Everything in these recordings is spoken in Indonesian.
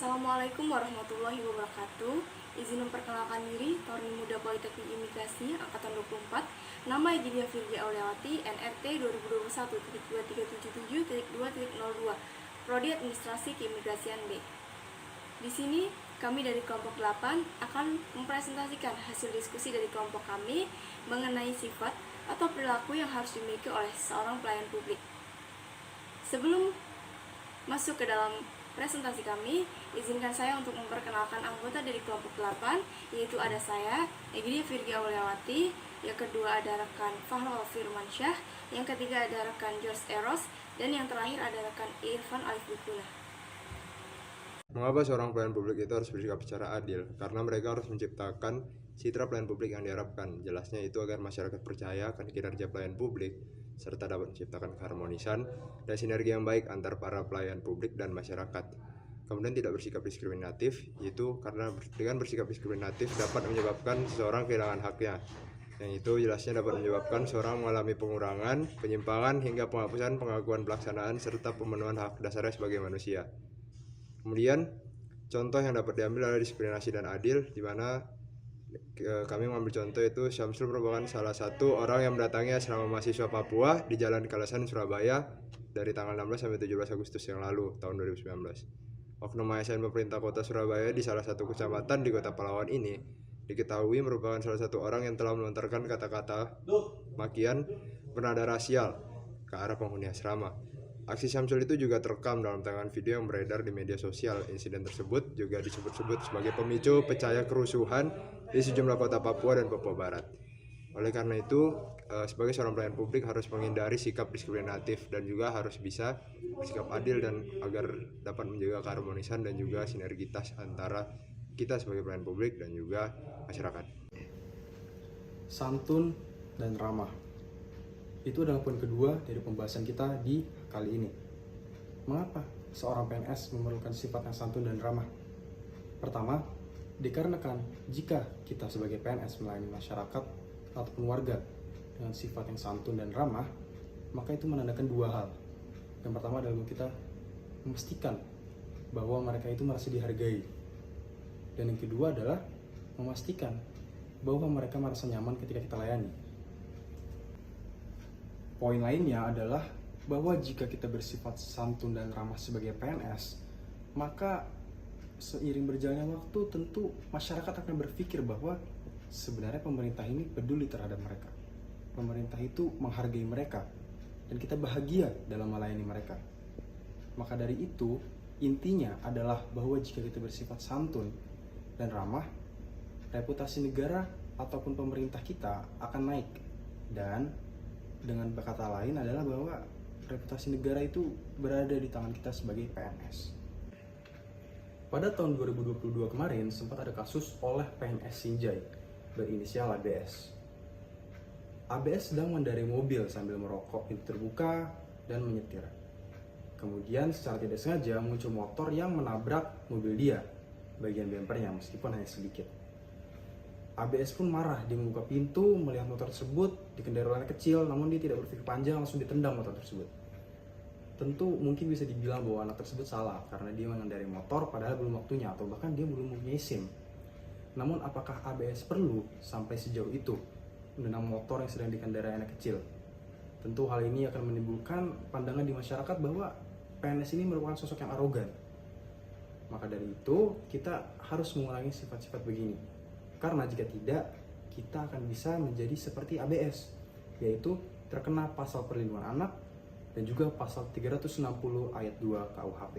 Assalamualaikum warahmatullahi wabarakatuh. Izin memperkenalkan diri, Torni Muda Politeknik Imigrasi Angkatan 24. Nama Egidia Virgia Auliawati, NRT 2021-2377.2.02, Prodi Administrasi Keimigrasian B. Di sini kami dari kelompok 8 akan mempresentasikan hasil diskusi dari kelompok kami mengenai sifat atau perilaku yang harus dimiliki oleh seorang pelayan publik. Sebelum masuk ke dalam presentasi kami, izinkan saya untuk memperkenalkan anggota dari kelompok 8, yaitu ada saya, Egidia Virgia Auliawati, yang kedua ada rekan Fahrul Firmansyah, yang ketiga ada rekan George Eros, dan yang terakhir ada rekan Irfan Alif Bukuna. Mengapa seorang pelayan publik itu harus bersikap secara adil? Karena mereka harus menciptakan citra pelayan publik yang diharapkan. Jelasnya itu agar masyarakat percaya akan kinerja pelayan publik, serta dapat menciptakan keharmonisan dan sinergi yang baik antar para pelayan publik dan masyarakat. Kemudian tidak bersikap diskriminatif, yaitu karena dengan bersikap diskriminatif dapat menyebabkan seseorang kehilangan haknya. Yang itu jelasnya dapat menyebabkan seorang mengalami pengurangan, penyimpangan, hingga penghapusan pengakuan pelaksanaan serta pemenuhan hak dasarnya sebagai manusia. Kemudian contoh yang dapat diambil adalah diskriminasi dan adil, di mana kami mengambil contoh itu Syamsul merupakan salah satu orang yang mendatangi asrama mahasiswa Papua di Jalan Kalasan, Surabaya dari tanggal 16 sampai 17 Agustus yang lalu tahun 2019. Oknum ASN pemerintah kota Surabaya di salah satu kecamatan di kota Pahlawan ini diketahui merupakan salah satu orang yang telah melontarkan kata-kata makian bernada rasial ke arah penghuni asrama. Aksi Syamsul itu juga terekam dalam tayangan video yang beredar di media sosial. Insiden tersebut juga disebut-sebut sebagai pemicu pecahnya kerusuhan di sejumlah kota Papua dan Papua Barat. Oleh karena itu, sebagai seorang pelayan publik harus menghindari sikap diskriminatif dan juga harus bisa bersikap adil dan agar dapat menjaga keharmonisan dan juga sinergitas antara kita sebagai pelayan publik dan juga masyarakat. Santun dan ramah. Itu adalah poin kedua dari pembahasan kita di kali ini. Mengapa seorang PNS memerlukan sifat yang santun dan ramah? Pertama, dikarenakan jika kita sebagai PNS melayani masyarakat ataupun warga dengan sifat yang santun dan ramah, maka itu menandakan dua hal. Yang pertama adalah kita memastikan bahwa mereka itu merasa dihargai. Dan yang kedua adalah memastikan bahwa mereka merasa nyaman ketika kita layani. Poin lainnya adalah bahwa jika kita bersifat santun dan ramah sebagai PNS, maka seiring berjalannya waktu tentu masyarakat akan berpikir bahwa sebenarnya pemerintah ini peduli terhadap mereka. Pemerintah itu menghargai mereka dan kita bahagia dalam melayani mereka. Maka dari itu, intinya adalah bahwa jika kita bersifat santun dan ramah, reputasi negara ataupun pemerintah kita akan naik. Dan dengan kata lain adalah bahwa reputasi negara itu berada di tangan kita sebagai PNS. Pada tahun 2022 kemarin sempat ada kasus oleh PNS Sinjai berinisial ABS. ABS sedang mengendarai mobil sambil merokok pintu terbuka dan menyetir. Kemudian secara tidak sengaja muncul motor yang menabrak mobil dia, bagian bempernya meskipun hanya sedikit. ABS pun marah, dia membuka pintu, melihat motor tersebut dikendarai oleh anak kecil, namun dia tidak berpikir panjang, langsung ditendang motor tersebut. Tentu mungkin bisa dibilang bahwa anak tersebut salah karena dia mengendarai motor padahal belum waktunya atau bahkan dia belum mempunyai SIM. Namun apakah ABS perlu sampai sejauh itu menendang motor yang sedang dikendarai anak kecil? Tentu hal ini akan menimbulkan pandangan di masyarakat bahwa PNS ini merupakan sosok yang arogan. Maka dari itu kita harus mengurangi sifat-sifat begini. Karena jika tidak, kita akan bisa menjadi seperti ABS, yaitu terkena pasal perlindungan anak dan juga pasal 360 ayat 2 KUHP.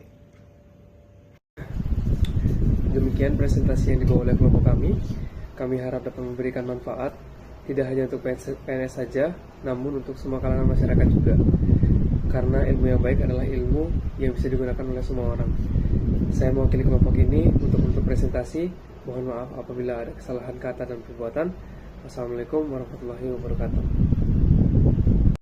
Demikian presentasi yang dibawa oleh kelompok kami. Kami harap dapat memberikan manfaat, tidak hanya untuk PNS saja, namun untuk semua kalangan masyarakat juga. Karena ilmu yang baik adalah ilmu yang bisa digunakan oleh semua orang. Saya mewakili kelompok ini untuk presentasi. Mohon maaf apabila ada kesalahan kata dan perbuatan. Wassalamualaikum warahmatullahi wabarakatuh.